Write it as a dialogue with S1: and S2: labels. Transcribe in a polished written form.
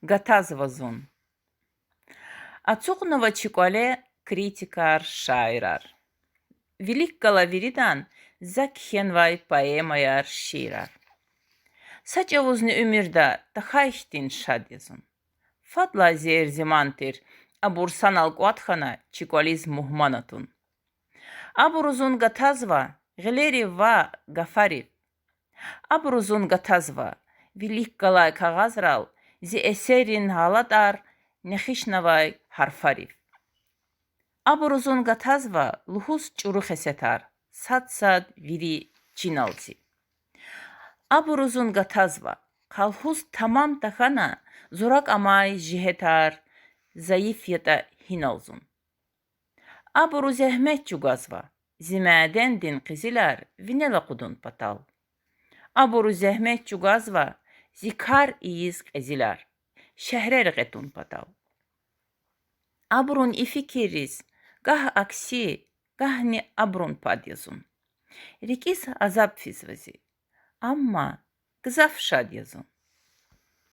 S1: Gataзвazun. Ацугнова чикуале критикар шайрар. Велик галавиридан закхенвай поэмаяр ширар. Сачавузны умирда тахайхтин шадезун. Фадла зерзимантир абурсан алкуатхана чикуализ мухманатун. Абурузун гатазва гелери ва гафарив. Абурузун гатазва велик галай кагазрал зи эсерин халадар нехишнавай харфарив. Абурузун гатазва лухус чурухесетар сад вири чиналзи. Абурузун гатазва калхус тамам тахана зурак амай жихетар заифета хиналзун. Абурузехмет чугазва зимадендин кизилар винелакудун патал. Абурузехмет чугазва зикар ииз кизилар şehrer getun patav. Abrun ifikiriz gah aksi gah ni abrun padyazun. Rikis azap fizvazi. Amma gızaf şadyazun.